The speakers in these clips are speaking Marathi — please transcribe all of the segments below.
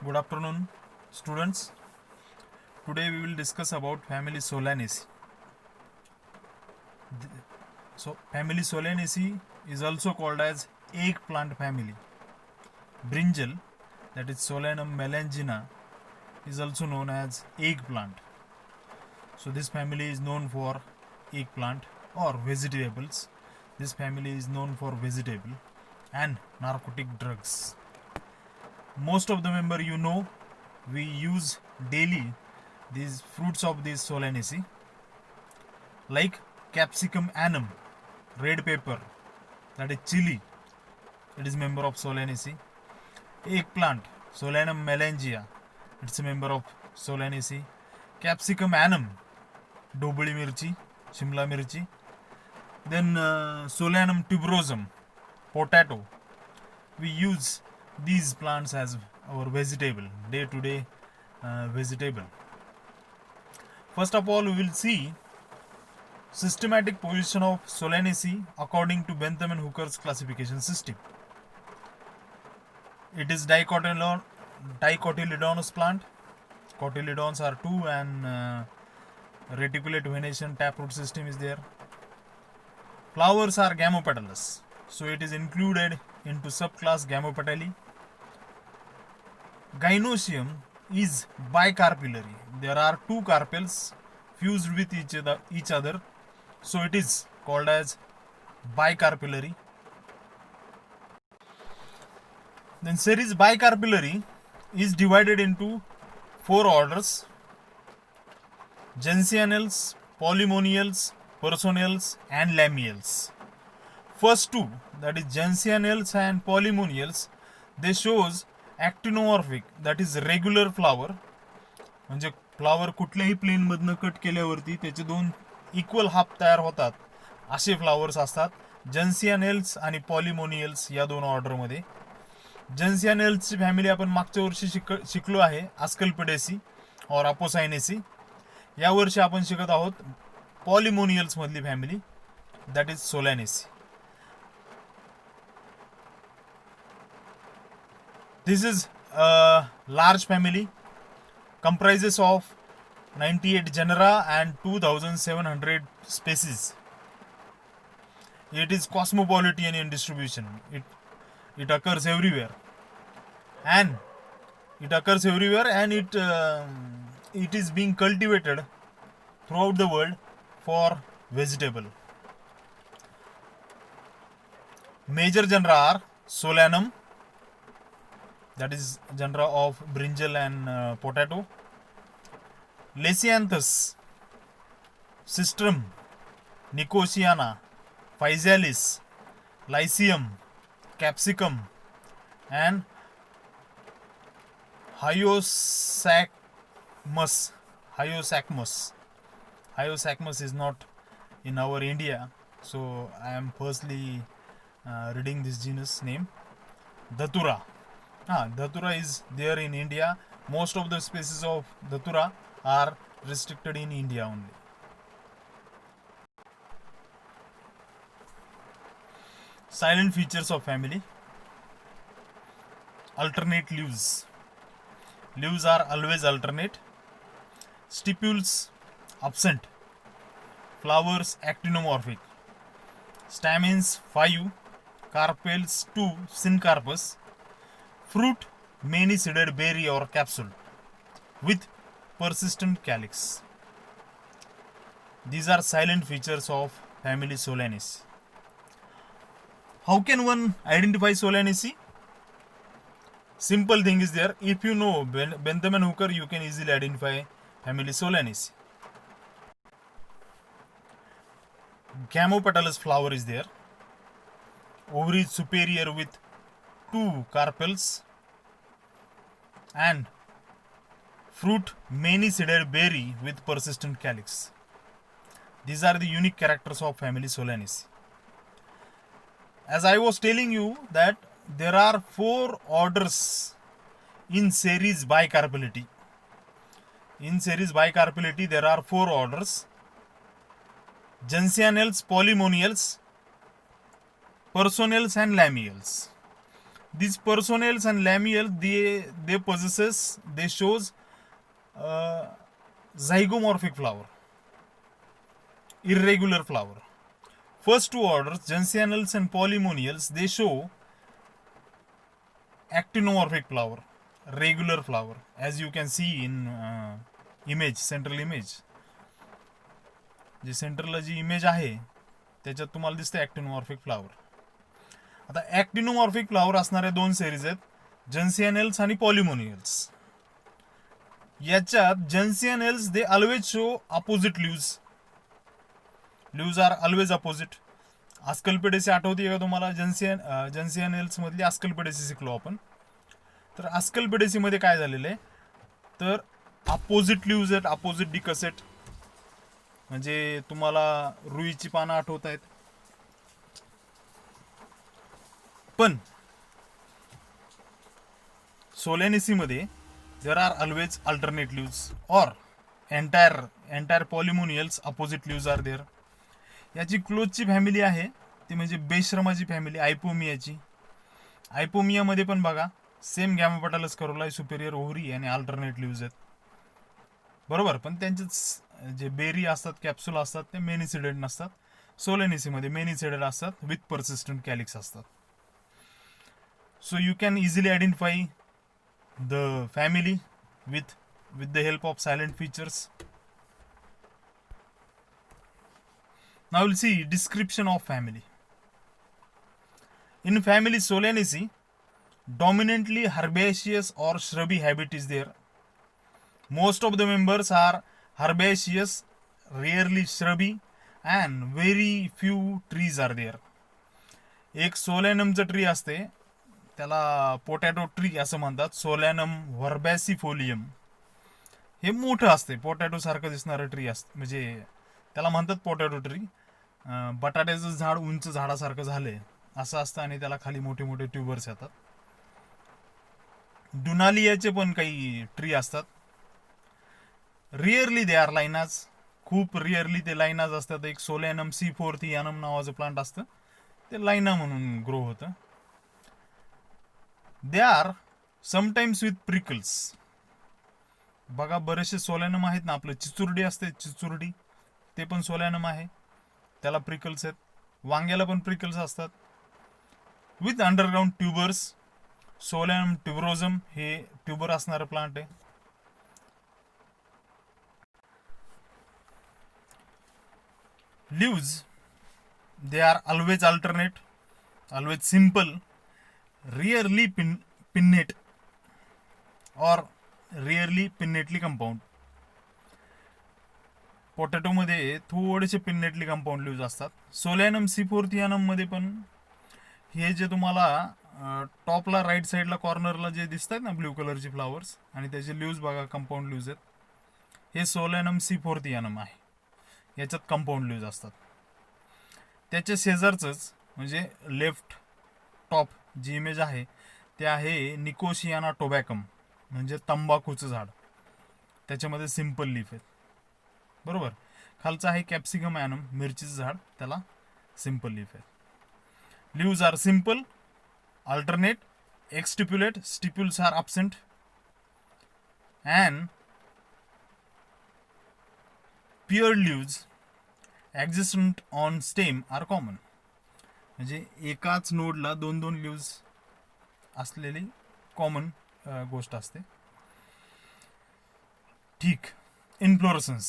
Good afternoon, students. Today we will discuss about family Solanaceae. So, family Solanaceae is also called as eggplant family. Brinjal, that is Solanum melangina, is also known as eggplant. So, this family is known for eggplant or vegetables. This family is known for vegetable and narcotic drugs. Most of the member we use daily these fruits of this Solanaceae like capsicum annum, red pepper, that is chili, it is member of Solanaceae. Eggplant, Solanum melangia, it's a member of Solanaceae. Capsicum annum, dobuli mirchi, shimla mirchi. Then Solanum tuberosum, potato. We use these plants as our vegetable, day to day vegetable. First of all, we will see systematic position of Solanaceae according to Bentham and Hooker's classification system. It is dicotyledonous plant. Cotyledons are two, and reticulate venation taproot system is there. Flowers are gamopetalous, so it is included into subclass Gamopetalae. Gynoecium is bicarpellary. There are two carpels fused with each other, so it is called as bicarpellary. Then series bicarpellary is divided into four orders: gentianales, polymoniales, personales, and lamiales. First two, that is gentianales and polymoniales, they shows actinomorphic, that is regular flower. म्हणजे फ्लावर कुठल्याही प्लेन मधनं कट केल्यावरती त्याचे दोन इक्वल हाफ तयार होतात असे फ्लावर्स असतात. जन्सियानेल्स आणि पॉलिमोनियल्स या दोन ऑर्डरमध्ये. जन्सियानेल्सची फॅमिली आपण मागच्या वर्षी शिकलो आहे, आस्कल्पिडेसी और अपोसायनेसी. या वर्षी आपण शिकत आहोत पॉलिमोनियल्स मधली family, that is Solanaceae. This is a large family, comprises of 98 genera and 2700 species. It is cosmopolitan in distribution. It occurs everywhere, and it is being cultivated throughout the world for vegetable. Major genera are Solanum, that is genera of brinjal and potato. Lasianthus, Sistrum, Nicotiana, Physalis, Lycium, Capsicum, and Hyoscyamus. Hyoscyamus is not in our India, so I am firstly reading this genus name. Datura. Datura is there in India. Most of the species of Datura are restricted in India only. Silent features of family. Alternate leaves. Leaves are always alternate. Stipules absent. Flowers actinomorphic. Stamens 5. Carpels 2. Syncarpous. Fruit many seeded berry or capsule with persistent calyx. These are silent features of family Solanaceae. How can one identify Solanaceae? Simple thing is there. If you know Bentham and Hooker, you can easily identify family Solanaceae. Gamopetalous flower is there. Ovary superior with 2 carpels, and fruit many seeded berry with persistent calyx. These are the unique characters of family Solanaceae. As I was telling you that there are 4 orders in series bicarpellity. In series bicarpellity there are 4 orders: gentianales, polymonials, personales, and lamiales. These personals and lamelles, they possesses, they shows zygomorphic flower, irregular flower. First two orders, gentianals and polymonials, they show actinomorphic flower, regular flower, as you can see in image, central image. जे सेंटरला जी इमेज आहे त्याच्यात तुम्हाला दिसते ॲक्टिनोमॉर्फिक फ्लावर. आता ॲक्टिनोमॉर्फिक फ्लावर असणारे दोन सिरीज आहेत, जन्सियनेल्स आणि पॉलिमोनियल्स. याच्यात Gentianales they always show opposite leaves. Leaves are always opposite. Asclepiadaceae आठवते का तुम्हाला? जन्सियनेल्स मधली आस्कल्पिडेसी शिकलो आपण. तर आस्कल्पिडेसी मध्ये काय झालेलं आहे, तर अपोजिट लीव्ज आहेत, अपोजिट डिकसेट. म्हणजे तुम्हाला रुईची पानं आठवत आहेत, पण सोलेनेसी मध्ये there are always alternate leaves और entire Polemoniales opposite leaves are there. याची क्लोजची फॅमिली आहे ती म्हणजे बेश्रमाची फॅमिली, आयपोमियाची. आयपोमियामध्ये पण बघा सेम गॅमापेटालस करोला, सुपेरियर ओव्हरी आणि अल्टरनेट लीव्ज आहेत, बरोबर. पण त्यांचे जे बेरी असतात, कॅप्सूल असतात, ते मेनिसिडेड नसतात. सोलेनेसीमध्ये मेनिसिडेड असतात विथ पर्सिस्टंट कॅलिक्स असतात. So you can easily identify the family with the help of silent features. Now we'll see description of family. In family Solanaceae, dominantly herbaceous or shrubby habit is there. Most of the members are herbaceous, rarely shrubby, and very few trees are there. एक सोलॅनमचं ट्री असते, त्याला पोटॅटो ट्री असं म्हणतात, सोलॅनम व्हर्बॅसिफोलियम. हे मोठं असते, पोटॅटो सारखं दिसणारं ट्री असतं, म्हणजे त्याला म्हणतात पोटॅटो ट्री. बटाट्याचं झाड उंच झाडासारखं झालंय असं असतं आणि त्याला खाली मोठे मोठे ट्यूबर्स येतात. डुनालियाचे पण काही ट्री असतात. रिअरली दे आर लायनाज, खूप रिअरली ते लायनाज असतात. एक सोलॅनम C4 नावाचं प्लांट असतं, ते लायना म्हणून ग्रो होतं. They are sometimes with prickles. बघा बरेचसे सोलॅनम आहेत ना, आपलं चिचुरडी असते, चिचुरडी ते पण सोलॅनम आहे, त्याला प्रिकल्स आहेत. वांग्याला पण प्रिकल्स असतात. With underground tubers. Solanum tuberosum हे ट्यूबर असणारं प्लांट आहे. Leaves, they are always alternate, always simple, rarely pinnate or rarely pinnately compound. Potato मध्ये थोडेसे पिन्नेटली कंपाऊंड लीव्ज असतात. सोलॅनम C4 मध्ये पण हे जे तुम्हाला टॉपला राईट साईडला कॉर्नरला जे दिसतात ना ब्ल्यू कलरचे फ्लावर्स, आणि त्याचे लीव्ज बघा कंपाऊंड लीव्ज आहेत, हे सोलॅनम C4 आहे. याच्यात कंपाऊंड लीव्ज असतात. त्याच्या शेजारचंच म्हणजे लेफ्ट टॉप जी इमेज आहे ते आहे निकोशियाना टोबॅकम, म्हणजे तंबाखूचं झाड. त्याच्यामध्ये सिंपल लीफ आहेत, बरोबर. खालचं आहे कॅप्सिकम ॲनम, मिरचीचं झाड, त्याला सिंपल लीफ आहेत. Leaves are simple, alternate, exstipulate, stipules are absent, and pure leaves existent on stem are common. म्हणजे एकाच नोडला दोन दोन लीव्ज असलेली कॉमन गोष्ट असते. ठीक. Inflorescence.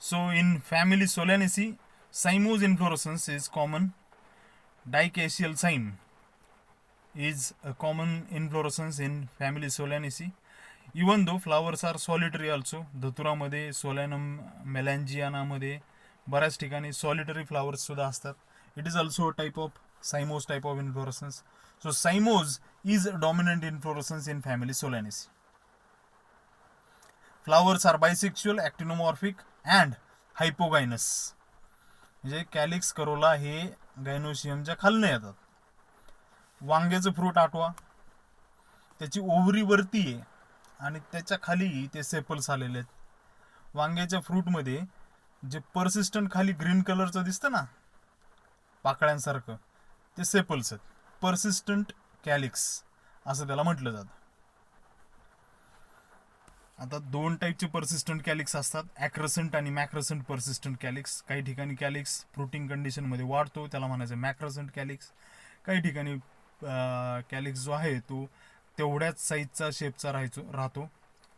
So in family Solanaceae, cymose inflorescence is common. Dichasial cyme is a common inflorescence in family Solanaceae, even though flowers are solitary also. धतुरामध्ये, सोलॅनम मेलॅन्जियानामध्ये बऱ्याच ठिकाणी सॉलिटरी फ्लावर्स सुद्धा असतात. It is also type of cymose type of inflorescence. So cymose is dominant inflorescence in family Solanaceae. Flowers are bisexual, actinomorphic and hypogynous. म्हणजे कॅलिक्स करोला हे गायनोशियमच्या खालनं येतात. वांग्याचं फ्रूट आठवा, त्याची ओव्हरी वरती आहे आणि त्याच्या खाली ते सेपल्स आलेले आहेत. वांग्याच्या फ्रूटमध्ये जे पर्सिस्टंट खाली ग्रीन कलरचं दिसतं ना पाकळ्यांसारखं, ते सेपल्स आहेत. पर्सिस्टंट कॅलिक्स असं त्याला म्हटलं जातं. आता दोन टाईपचे पर्सिस्टंट कॅलिक्स असतात, ॲक्रसंट आणि मॅक्रसंट पर्सिस्टंट कॅलिक्स. काही ठिकाणी कॅलिक्स फ्रुटिंग कंडिशनमध्ये वाढतो, त्याला म्हणायचं मॅक्रसंट कॅलिक्स. काही ठिकाणी कॅलिक्स जो आहे तो तेवढ्याच साईजचा शेपचा राहतो,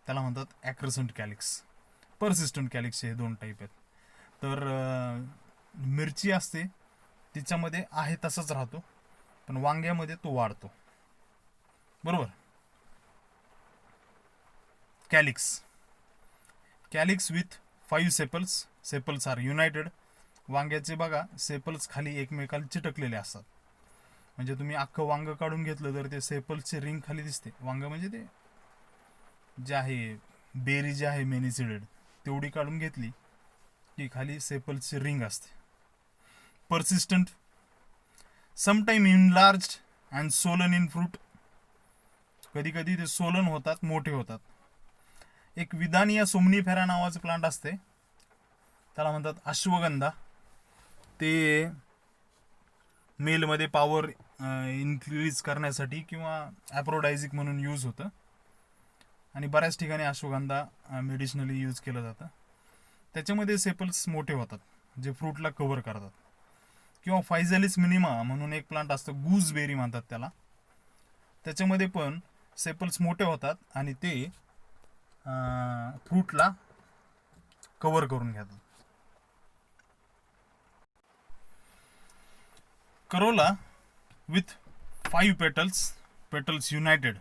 त्याला म्हणतात ॲक्रसंट कॅलिक्स. पर्सिस्टंट कॅलिक्स हे दोन टाईप आहेत. तर मिरची असते तिच्यामध्ये आहे तसंच राहतो, पण वांग्यामध्ये तो वाढतो. बरोबर. Calyx with 5 sepals. Sepals are united. वांग्याचे बघा सेपल्स खाली एकमेकाला चिटकलेले असतात. म्हणजे तुम्ही अख्खं वांग काढून घेतलं तर ते सेपल्सचे रिंग खाली दिसते. वांग म्हणजे ते जे आहे बेरी जे आहे मेनिसिडेड तेवढी काढून घेतली की खाली सेपल्सची रिंग असते. Persistent, sometime enlarge and Solan in fruit. कधी कधी ते सोलन होतात, मोठे होतात. एक विदानिया सोमनीफेरा नावाचं प्लांट असते, त्याला म्हणतात अश्वगंधा. ते मेलमध्ये पॉवर इन्क्रीज करण्यासाठी किंवा ॲप्रोडायझिक म्हणून यूज होतं. आणि बऱ्याच ठिकाणी अश्वगंधा मेडिसिनली यूज केलं जातं. त्याच्यामध्ये सेपल्स मोठे होतात जे फ्रूटला कव्हर करतात. किंवा फायझॅलिस मिनिमा म्हणून एक प्लांट असतं, गूजबेरी म्हणतात त्याला. त्याच्यामध्ये पण सेपल्स मोठे होतात आणि ते फ्रूटला कव्हर करून घेतात. Corolla with 5 petals united.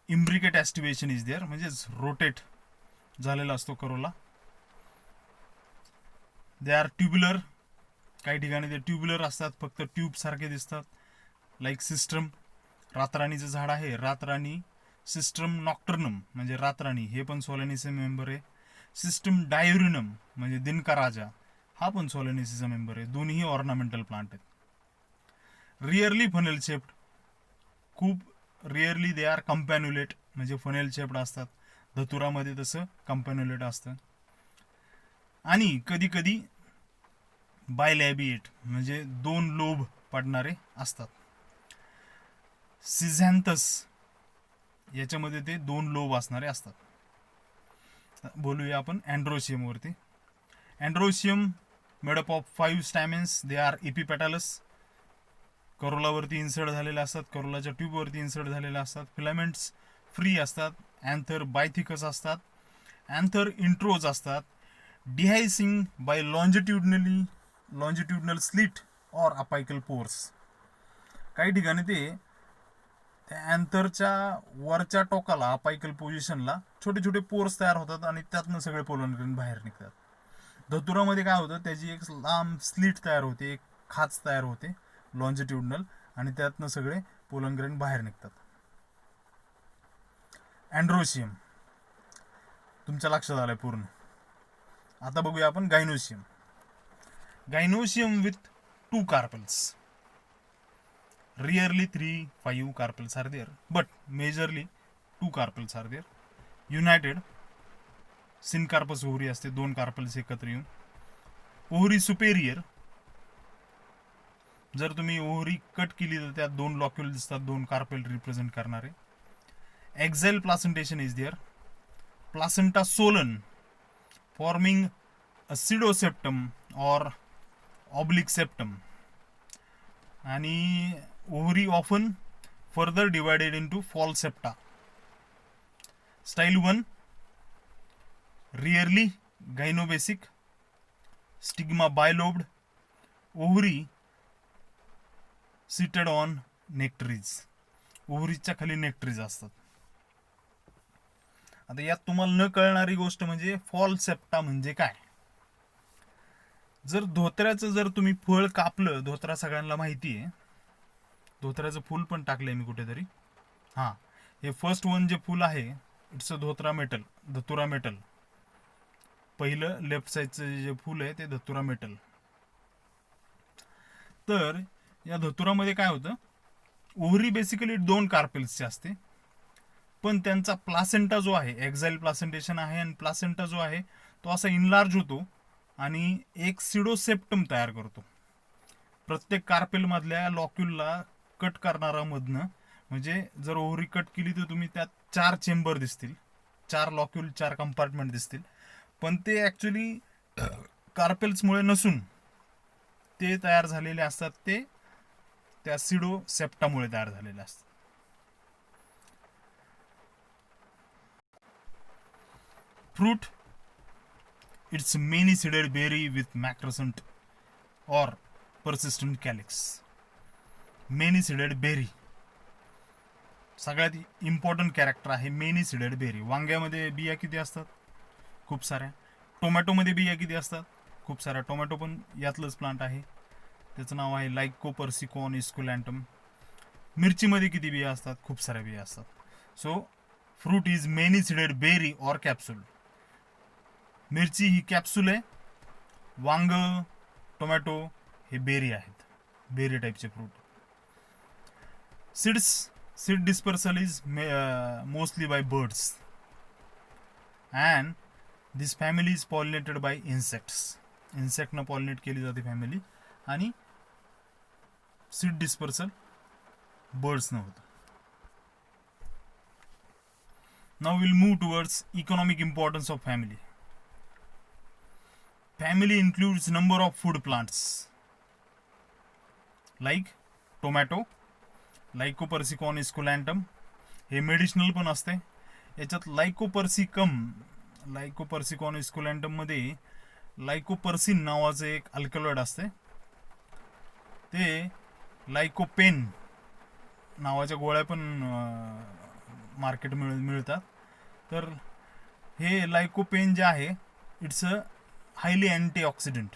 Imbricate aestivation is there, म्हणजेच रोटेट झालेला असतो करोला. They are tubular. काही ठिकाणी ते ट्युब्युलर असतात, फक्त ट्यूब सारखे दिसतात. Like system. रातराणीचं झाड आहे, रातराणी. सिस्टम नॉक्टर्नम म्हणजे रातराणी, हे पण सोलॅनिसचा मेंबर आहे. सिस्टम डायुरिनम म्हणजे दिनका राजा, हा पण सोलॅनिसचा मेंबर आहे. दोन्ही ऑर्नामेंटल प्लांट आहेत. Really funnel shaped. खूप रिअरली दे आर कंपॅन्युलेट म्हणजे फनेल शेप्ड असतात. धतुरामध्ये तसं कंपॅन्युलेट असतं. आणि कधी कधी बायलॅबिएट म्हणजे 2 लोब पडणारे असतात. सिझॅन्थस याच्यामध्ये ते 2 लोब असणारे असतात. बोलूया आपण अँड्रोशियम वरती. Androecium made up of 5 stamens. They are epipetalous. करोलावरती इन्सर्ट झालेले असतात, करोलाच्या ट्यूबवरती इन्सर्ट झालेले असतात. फिलामेंट्स फ्री असतात. अँथर बायथिकस असतात. अँथर इंट्रोज असतात. Dehiscing by longitudinal slit or apical pores. काही ठिकाणी ते त्या अँथरच्या वरच्या टोकाला अपायकल पोझिशनला छोटे छोटे पोर्स तयार होतात आणि त्यातनं सगळे पोलन ग्रेन बाहेर निघतात. धतुरामध्ये काय होतं, त्याची एक लांब स्लिट तयार होते, एक खाच तयार होते लॉन्जिट्युडनल, आणि त्यातनं सगळे पोलन ग्रेन बाहेर निघतात. अँड्रोशियम तुमच्या लक्षात आलंय पूर्ण. आता बघूया आपण gynoecium. Gynoecium with 2 carpels. Rarely 3-5 carpels are there, but majorly 2 carpels are there. United. Syncarpous ovary असते, 2 कार्पल्स एकत्र येऊन. Ovary superior. जर तुम्ही ओव्हरी कट केली तर त्यात 2 लॉक्युल दिसतात, 2 कार्पेल रिप्रेझेंट करणारे. Axile placentation is there. Placenta swollen forming a pseudoseptum or oblique septum. आणि ovary often further divided into false septa. Style 1 rarely gynobasic. Stigma bilobed. Ovary seated on nectaries. ओव्हरीजच्या खाली नेक्टरीज असतात. आता यात तुम्हाला न कळणारी गोष्ट म्हणजे फॉल्स सेप्टा म्हणजे काय. जर धोत्र्याचं जर तुम्ही फळ कापलं, धोत्रा सगळ्यांना माहिती आहे, धोत्र्याचं फूल पण टाकलंय मी कुठेतरी. हां, हे फर्स्ट वन जे फूल आहे इट्स अ धोत्रा मेटल, धतुरा मेटल. पहिलं लेफ्ट साईडचं जे फूल आहे ते धतुरा मेटल. तर या धतुरामध्ये काय होतं, ओव्हरी बेसिकली 2 कार्पेल्सचे असते, पण त्यांचा प्लासेंटा जो आहे, एक्झाईल प्लासेंटेशन आहे, आणि प्लासेंटा जो आहे तो असा इनलार्ज होतो आणि एक सिडोसेप्टम तयार करतो. प्रत्येक कार्पेल मधल्या लॉक्युलला कट करणारा मधनं, म्हणजे जर ओव्हरी कट केली तर तुम्ही त्यात 4 चेंबर दिसतील, 4 लॉक्यूल, 4 कंपार्टमेंट दिसतील, पण ते ॲक्च्युली कार्पेल्समुळे नसून ते तयार झालेले असतात ते त्या सिडो सेप्टामुळे तयार झालेले असतात. Fruit, it's many seeded berry with macrosant or persistent calyx. Many seeded berry सगळ्यात इम्पॉर्टंट कॅरेक्टर आहे मेनी सीडेड बेरी. वांग्यामध्ये बिया किती असतात? खूप साऱ्या. टोमॅटोमध्ये बिया किती असतात? खूप साऱ्या. टोमॅटो पण यातलंच प्लांट आहे, त्याचं नाव आहे लायकोपर्सिकॉन इस्कुलॅन्टम. मिरचीमध्ये किती बिया असतात? खूप साऱ्या बिया असतात. So fruit is many seeded berry or capsule. मिरची ही कॅप्सूल आहे, वांग, टोमॅटो हे बेरी आहेत, बेरी टाईपचे fruit. Seed dispersal is mostly by birds and this family is pollinated by insects. इन्सेक्टनं पॉलिनेट केली जाते फॅमिली, आणि सीड डिस्पर्सल बर्ड्सनं होतं. Now will move towards economic importance of family. Family includes number of food plants like tomato, Lycopersicon esculentum. हे मेडिसिनल पण असते. याच्यात लायकोपर्सिकॉन इस्कुलॅन्टम मध्ये लायकोपर्सिन नावाचं एक अल्कलॉइड असते. ते लायकोपेन नावाच्या गोळ्या पण मार्केट मिळतात. तर हे लायकोपेन जे आहे, इट्स अ हायली अँटीऑक्सिडंट.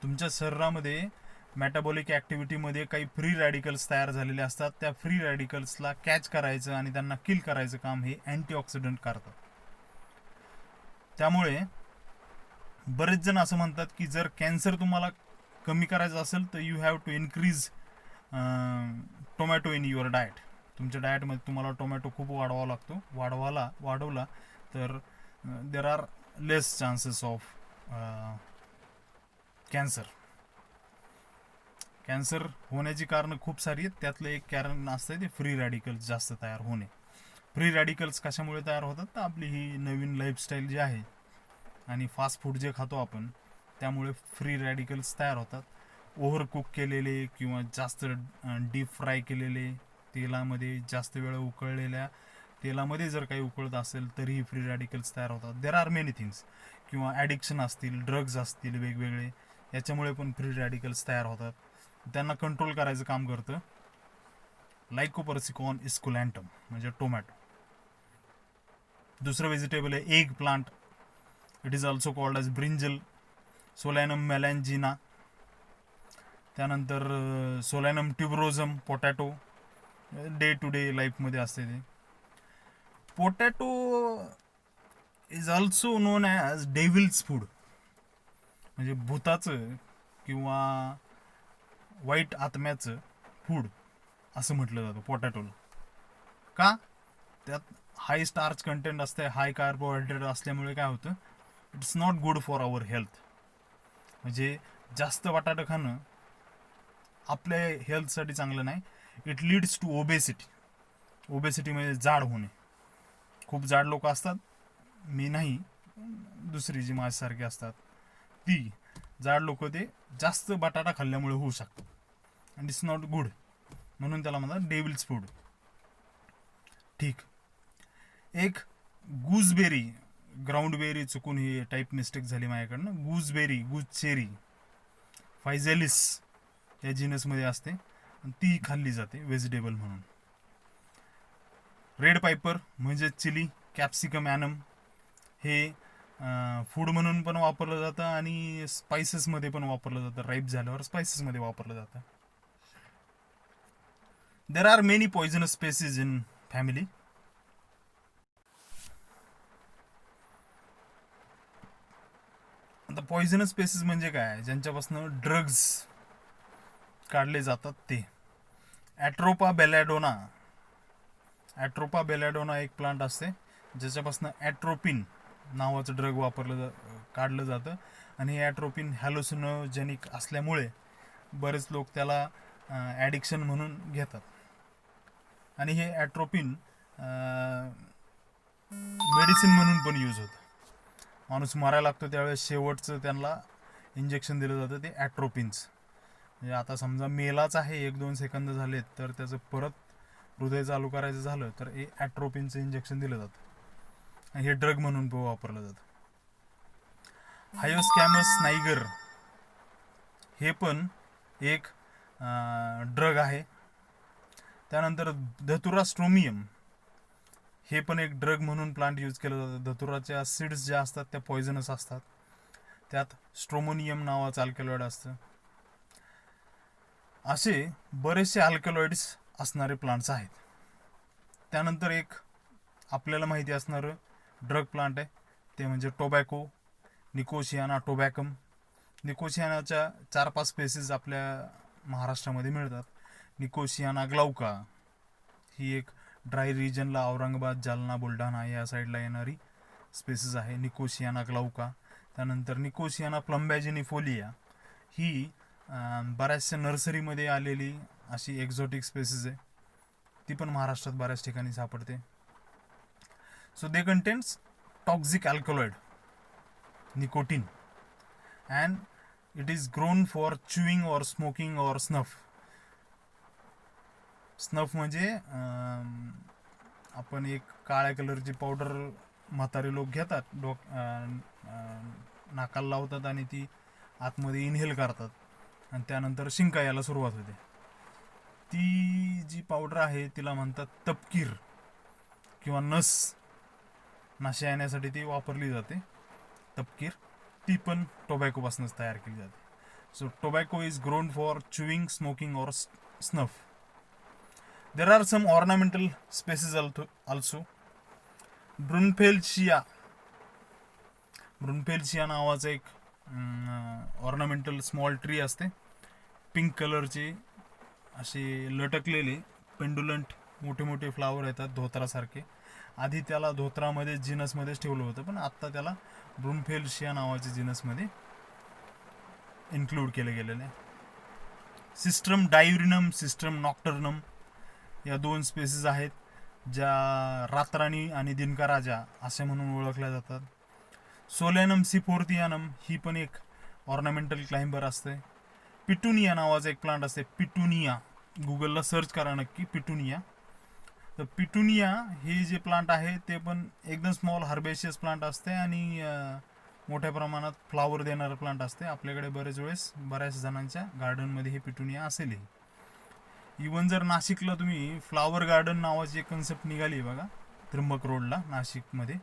तुमच्या शरीरामध्ये मेटाबॉलिक ॲक्टिव्हिटीमध्ये काही फ्री रॅडिकल्स तयार झालेले असतात, त्या फ्री रॅडिकल्सला कॅच करायचं आणि त्यांना किल करायचं काम हे अँटीऑक्सिडंट करतात. त्यामुळे बरेच जण असं म्हणतात की जर कॅन्सर तुम्हाला कमी करायचं असेल तर you have to increase tomato in your diet. तुमच्या डाएटमध्ये तुम्हाला टोमॅटो खूप वाढवावा लागतो. वाढवला तर there are less chances of cancer होण्याची कारणं खूप सारी आहेत. त्यातलं एक कारण असतं ते फ्री रॅडिकल्स जास्त तयार होणे. फ्री रॅडिकल्स कशामुळे तयार होतात? तर आपली ही नवीन लाईफस्टाईल जी आहे आणि फास्ट फूड जे खातो आपण, त्यामुळे फ्री रॅडिकल्स तयार होतात. ओव्हर कुक केलेले किंवा जास्त डीप फ्राय केलेले, तेलामध्ये जास्त वेळ उकळलेल्या तेलामध्ये जर काही उकळत असेल तरीही फ्री रॅडिकल्स तयार होतात. देर आर मेनी थिंग्स. किंवा ॲडिक्शन असतील, ड्रग्ज असतील वेगवेगळे, याच्यामुळे पण फ्री रॅडिकल्स तयार होतात. त्यांना कंट्रोल करायचं काम करतं लायकोपर्सिकॉन इस्कुलॅन्टम म्हणजे टोमॅटो. दुसरं व्हेजिटेबल आहे eggplant. It is also called as brinjal, Solanum melongena. त्यानंतर Solanum tuberosum, potato. Day to day लाईफमध्ये असते ते. Potato is also known as devil's food, म्हणजे भूताचं किंवा वाईट आत्म्याचं फूड असं म्हटलं जातं पोटॅटोला. का? त्यात हाय स्टार्च कंटेंट असते, हाय कार्बोहायड्रेट असल्यामुळे काय होतं, it's not good for our health. म्हणजे जास्त बटाटा खाणं आपल्या हेल्थसाठी चांगलं नाही. It leads to obesity. Obesity म्हणजे जाड होणे. खूप जाड लोक असतात, मी नाही, दुसरी जी माझ्यासारखी असतात ती जाड लोक, ते जास्त बटाटा खाल्ल्यामुळे होऊ शकतात. अँड इट्स नॉट गुड, म्हणून त्याला म्हणतात डेव्हिल्स फूड. ठीक. एक गूजबेरी, ग्राउंडबेरी चुकून ही टाईप मिस्टेक झाली माझ्याकडनं. गूजबेरी, गूजचेरी, फायझेलिस या जिनसमध्ये असते, ती खाल्ली जाते व्हेजिटेबल म्हणून. रेड पायपर म्हणजे चिली, कॅप्सिकम ॲनम हे फूड म्हणून पण वापरलं जातं आणि स्पायसेसमध्ये पण वापरलं जातं. राईप झाल्यावर स्पायसेसमध्ये वापरलं जातं. There are many poisonous species in family. आता पॉइझनस स्पेसीज म्हणजे काय? ज्यांच्यापासून ड्रग्ज काढले जातात ते. ॲट्रोपा बेलॅडोना एक प्लांट असते ज्याच्यापासून ॲट्रोपिन नावाचं ड्रग काढलं जातं. आणि हे ॲट्रोपिन हॅलोसिनोजेनिक असल्यामुळे बरेच लोक त्याला ॲडिक्शन म्हणून घेतात. आणि हे ॲट्रोपिन मेडिसिन म्हणून पण यूज होतं. माणूस मरायला लागतो त्यावेळेस शेवटचं त्यांना इंजेक्शन दिलं जातं ते ॲट्रोपिन्स. म्हणजे आता समजा मेलाच आहे, 1-2 सेकंद झालेत, तर त्याचं परत हृदय चालू करायचं झालं तर हे ॲट्रोपिनचं इंजेक्शन दिलं जातं. हे ड्रग म्हणून वापरलं जातं. हायोस्कॅमस नायगर हे पण एक ड्रग आहे. त्यानंतर धतुरा स्ट्रोमियम हे पण एक ड्रग म्हणून प्लांट यूज केलं जातं. धतुराच्या सीड्स ज्या असतात त्या पॉयझनस असतात. त्यात स्ट्रोमोनियम नावाचं अल्कलॉइड असतं. असे बरेचसे अल्कलॉइड्स असणारे प्लांट्स आहेत. त्यानंतर एक आपल्याला माहिती असणारं ड्रग प्लांट आहे ते म्हणजे टोबॅको, निकोशियाना टोबॅकम. निकोशियानाच्या 4-5 स्पेसीस आपल्या महाराष्ट्रामध्ये मिळतात. निकोशियाना ग्लाउका ही एक ड्राय रिजनला औरंगाबाद, जालना, बुलढाणा या साईडला येणारी स्पेसीस आहे, निकोशियाना ग्लाउका. त्यानंतर निकोशियाना प्लंबॅजिनिफोलिया ही बऱ्याचशा नर्सरीमध्ये आलेली अशी एक्झॉटिक स्पेसीस आहे. ती पण महाराष्ट्रात बऱ्याच ठिकाणी सापडते. So they contains toxic alkaloid nicotine and it is grown for chewing और स्मोकिंग और स्नफ. स्नफ म्हणजे आपण एक काळ्या कलरची पावडर म्हातारे लोक घेतात, नाकाला लावतात आणि ती आतमध्ये इनहेल करतात आणि त्यानंतर शिंका यायला सुरुवात होते. ती जी पावडर आहे तिला म्हणतात तपकीर किंवा नशा येण्यासाठी ती वापरली जाते. तपकीर ती पण टोबॅकोपासूनच तयार केली जाते. So tobacco is grown for chewing, smoking और snuff. There are some ornamental species also. Brunfelsia नावाचं एक ऑर्नामेंटल स्मॉल ट्री असते. पिंक कलरचे असे लटकलेले पेंडुलंट मोठे मोठे फ्लावर येतात धोत्रासारखे. आधी त्याला धोत्रामध्ये जिनसमध्येच ठेवलं होतं, पण आत्ता त्याला ब्रुनफेल्शिया नावाच्या जिनसमध्ये इन्क्लूड केलं गेलेलं आहे. सिस्ट्रम डायुरिनम, सिस्ट्रम नॉक्टर्नम या 2 स्पेसीस आहेत ज्या रातराणी आणि दिनका राजा असे म्हणून ओळखल्या जातात. सोलेनम सिफोर्थियानम ही पण एक ऑर्नामेंटल क्लाइंबर असते. पिटुनिया नावाचा एक प्लांट असते, पिटुनिया. गुगलला सर्च करा नक्की पिटुनिया. तर पिटुनिया हे जे प्लांट आहे ते पण एकदम स्मॉल हर्बेशियस प्लांट असते आणि मोठ्या प्रमाणात फ्लावर देणारं प्लांट असते. आपल्याकडे बऱ्याच जणांच्या गार्डनमध्ये हे पिटुनिया असेलही. इवन जर नाशिकला तुम्ही फ्लावर गार्डन नावाची एक कन्सेप्ट निघाली बघा त्र्यंबक रोडला नाशिकमध्ये,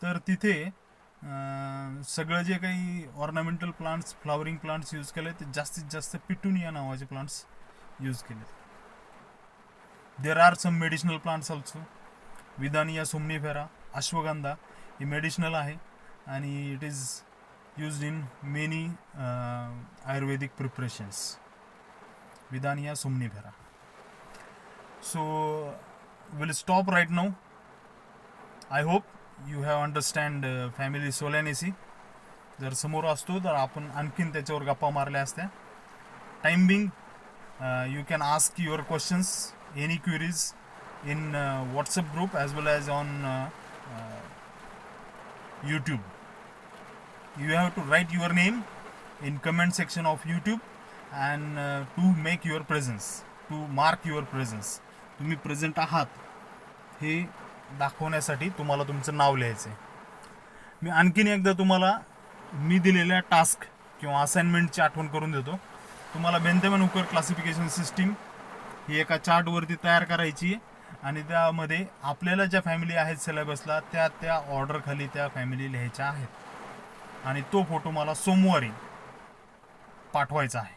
तर तिथे सगळं जे काही ornamental plants, flowering plants use केले ते जास्तीत जास्त पिटुनिया नावाचे प्लांट्स यूज केले. There are some medicinal plants also. Withania somnifera, ashwagandha हे मेडिसिनल आहे आणि it is used in many Ayurvedic preparations. Vidania somnifera. So we'll stop right now. I hope you have understand family Solanaceae. जर समोर असतो तर आपण आणखीन त्याच्यावर गप्पा मारल्या असत्या. Time being you can ask your questions, any queries in WhatsApp group as well as on YouTube. You have to write your name in comment section of YouTube and to make your presence, to mark your presence. तुम्ही प्रेझेंट आहात हे दाखवण्यासाठी तुम्हाला तुमचं नाव लिहायचं आहे. मी आणखीन एकदा तुम्हाला मी दिलेल्या टास्क किंवा असाइनमेंटची आठवण करून देतो. तुम्हाला बेंथॅमन हुकर क्लासिफिकेशन सिस्टीम ही एका चार्टवरती तयार करायची आहे आणि त्यामध्ये आपल्याला ज्या फॅमिली आहेत सिलेबसला त्या ऑर्डर खाली त्या फॅमिली लिहायच्या आहेत आणि तो फोटो मला सोमवारी पाठवायचा आहे.